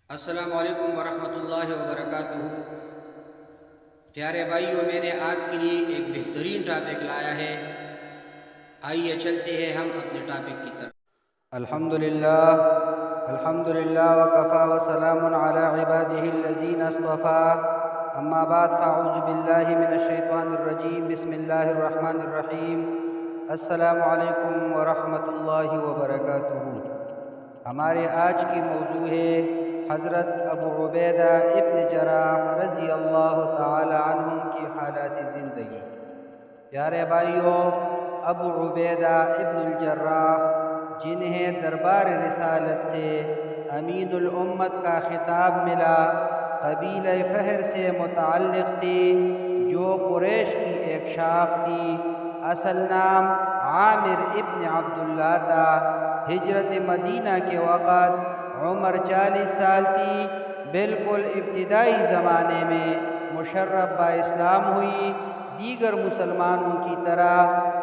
السلام علیکم ورحمۃ اللہ وبرکاتہ۔ پیارے بھائیوں، میں نے آپ کے لیے ایک بہترین ٹاپک لایا ہے۔ آئیے چلتے ہیں ہم اپنے ٹاپک کی طرف۔ الحمدللہ وکفی وسلام علی عبادہ الذین اصطفی، اما بعد فاعوذ باللہ من الشیطان الرجیم، بسم اللہ الرحمن الرحیم۔ السلام علیکم ورحمۃ اللہ وبرکاتہ۔ ہمارے آج کی موضوع ہے حضرت ابو عبیدہ ابن جراح رضی اللہ تعالی عنہ کی حالات زندگی۔ پیارے بھائیوں، ابو عبیدہ ابن الجراح، جنہیں دربار رسالت سے امین الامت کا خطاب ملا، قبیلہ فہر سے متعلق تھی جو قریش کی ایک شاخ تھی۔ اصل نام عامر ابن عبداللہ تھا۔ ہجرت مدینہ کے وقت عمر 40 سال تھی۔ بالکل ابتدائی زمانے میں مشرف با اسلام ہوئی۔ دیگر مسلمانوں کی طرح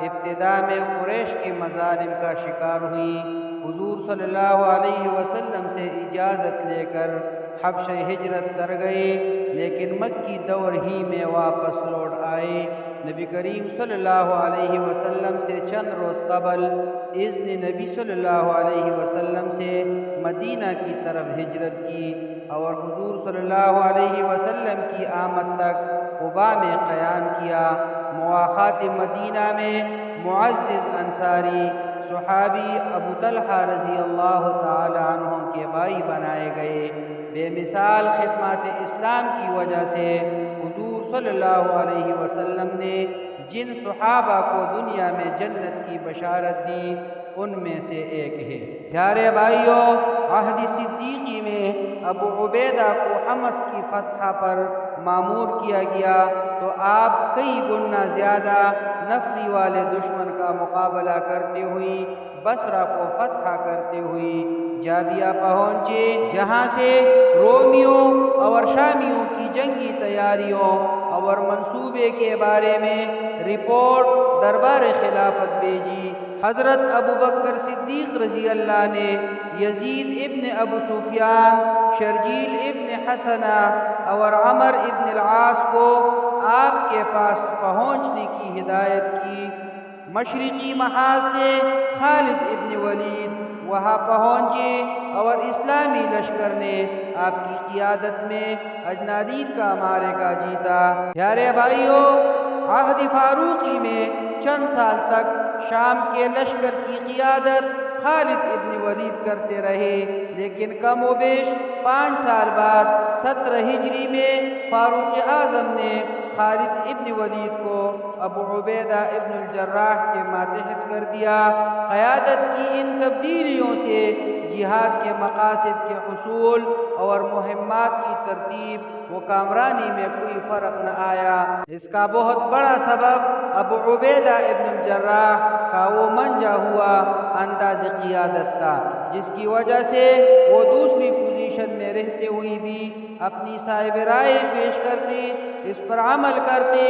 ابتدا میں قریش کے مظالم کا شکار ہوئی۔ حضور صلی اللہ علیہ وسلم سے اجازت لے کر حبشہ ہجرت کر گئے، لیکن مکی دور ہی میں واپس لوٹ آئے۔ نبی کریم صلی اللہ علیہ وسلم سے چند روز قبل اذن نبی صلی اللہ علیہ وسلم سے مدینہ کی طرف ہجرت کی اور حضور صلی اللہ علیہ وسلم کی آمد تک قباء میں قیام کیا۔ مواخات مدینہ میں معزز انصاری صحابی ابو طلحہ رضی اللہ تعالی عنہ کے بھائی بنائے گئے۔ بے مثال خدمات اسلام کی وجہ سے حضور صلی اللہ علیہ وسلم نے جن صحابہ کو دنیا میں جنت کی بشارت دی، ان میں سے ایک ہے۔ پیارے بھائیوں، عہد صدیقی میں ابو عبیدہ کو حمص کی فتح پر مامور کیا گیا تو آپ کئی گنا زیادہ نفری والے دشمن کا مقابلہ کرتے ہوئے بصرہ کو فتح کرتے ہوئے جابیہ پہنچے، جہاں سے رومیوں اور شامیوں کی جنگی تیاریوں اور منصوبے کے بارے میں رپورٹ دربار خلافت بھیجی۔ حضرت ابو بکر صدیق رضی اللہ نے یزید ابن ابو سفیان، شرجیل ابن حسنہ اور عمر ابن العاص کو آپ کے پاس پہنچنے کی ہدایت کی۔ مشرقی محاذ سے خالد ابن ولید وہاں پہنچے اور اسلامی لشکر نے آپ کی قیادت میں اجنادین کا معرکہ جیتا۔ پیارے بھائیوں، عہد فاروقی میں چند سال تک شام کے لشکر کی قیادت خالد ابن ولید کرتے رہے، لیکن کم و بیش 5 سال بعد 17 ہجری میں فاروق اعظم نے خالد ابن ولید کو ابو عبیدہ ابن الجراح کے ماتحت کر دیا۔ قیادت کی ان تبدیلیوں سے جہاد کے مقاصد کے حصول اور مہمات کی ترتیب و کامرانی میں کوئی فرق نہ آیا۔ اس کا بہت بڑا سبب ابو عبیدہ ابن الجراح کا وہ منجا ہوا انداز قیادت تھا، جس کی وجہ سے وہ دوسری پوزیشن میں رہتے ہوئے بھی اپنی صاحب رائے پیش کرتے، اس پر عمل کرتے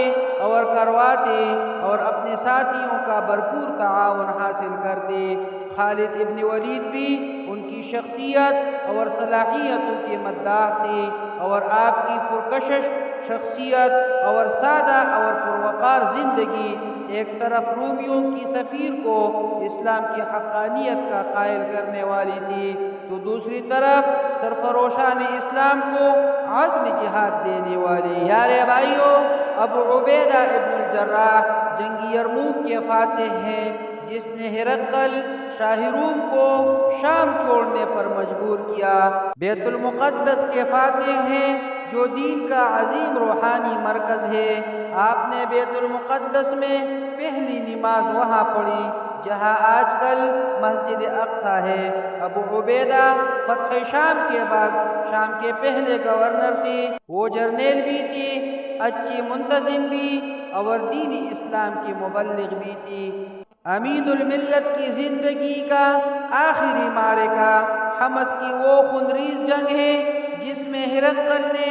اور کرواتے اور اپنے ساتھیوں کا بھرپور تعاون حاصل کرتے۔ خالد ابن ولید بھی ان کی شخصیت اور صلاحیتوں کے مداح تھے اور آپ کی پرکشش شخصیت اور سادہ اور پروقار زندگی ایک طرف رومیوں کی سفیر کو اسلام کی حقانیت کا قائل کرنے والی تھی، تو دوسری طرف سرفروشان اسلام کو عزم جہاد دینے والی۔ پیارے بھائیوں، ابو عبیدہ ابن الجراح جنگ یرموک کے فاتح ہیں، جس نے ہرقل شاہ روم کو شام چھوڑنے پر مجبور کیا۔ بیت المقدس کے فاتح ہیں، جو دین کا عظیم روحانی مرکز ہے۔ آپ نے بیت المقدس میں پہلی نماز وہاں پڑھی جہاں آج کل مسجد اقصیٰ ہے۔ ابو عبیدہ فتح شام کے بعد شام کے پہلے گورنر تھے۔ وہ جرنیل بھی تھے، اچھی منتظم بھی اور دین اسلام کی مبلغ بھی تھی۔ امین الملت کی زندگی کا آخری معرکہ حمص کی وہ خونریز جنگ ہے جس میں ہرقل نے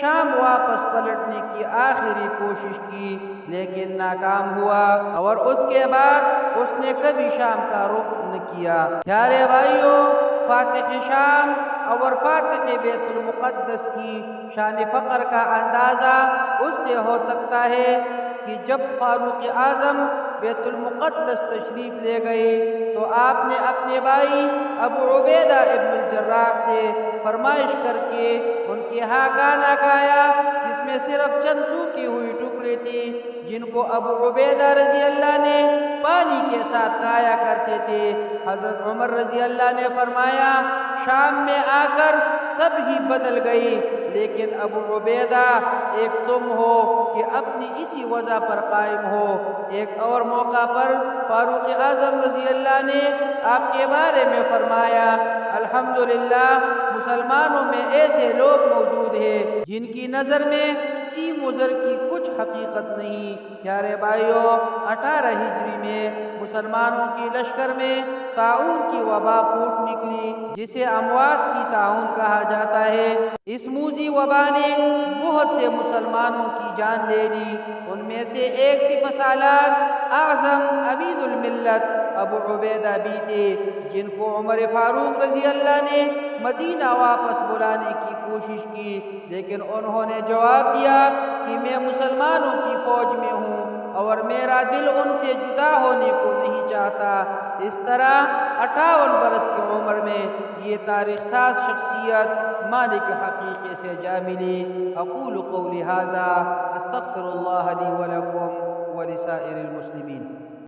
شام واپس پلٹنے کی آخری کوشش کی لیکن ناکام ہوا اور اس کے بعد اس نے کبھی شام کا رخ نہ کیا۔ پیارے بھائیوں، فاتح شام اور فاتح بیت المقدس کی شان فقر کا اندازہ اس سے ہو سکتا ہے کہ جب فاروق اعظم بیت المقدس تشریف لے گئے تو آپ نے اپنے بھائی ابو عبیدہ ابن الجراح سے فرمائش کر کے ان کے ہاں گانا گایا، جس میں صرف چند سوکھی ہوئی ٹکڑے تھی جن کو ابو عبیدہ رضی اللہ نے پانی کے ساتھ گایا کرتے تھے۔ حضرت عمر رضی اللہ نے فرمایا شام میں آ کر سب ہی بدل گئی، لیکن ابو عبیدہ ایک تم ہو کہ اپنی اسی وضع پر قائم ہو۔ ایک اور موقع پر فاروق اعظم رضی اللہ نے آپ کے بارے میں فرمایا الحمدللہ مسلمانوں میں ایسے لوگ موجود ہیں جن کی نظر میں سیم و زر کی کچھ حقیقت نہیں۔ پیارے بھائیوں، 18 ہجری میں مسلمانوں کی لشکر میں طاعون کی وبا پھوٹ نکلی جسے امواس کی طاعون کہا جاتا ہے۔ اس موذی وبا نے بہت سے مسلمانوں کی جان لے لی، ان میں سے ایک سپہ سالار اعظم امین الملت ابو عبیدہ بھی تھے، جن کو عمر فاروق رضی اللہ نے مدینہ واپس بلانے کی کوشش کی، لیکن انہوں نے جواب دیا کہ میں مسلمانوں کی فوج میں ہوں اور میرا دل ان سے جدا ہونے کو نہیں چاہتا۔ اس طرح 58 برس کی عمر میں یہ تاریخ ساز شخصیت مالک حقیقی سے جا ملی۔ اقول قولی ھذا استغفر اللہ لی ولکم ولسائر المسلمین۔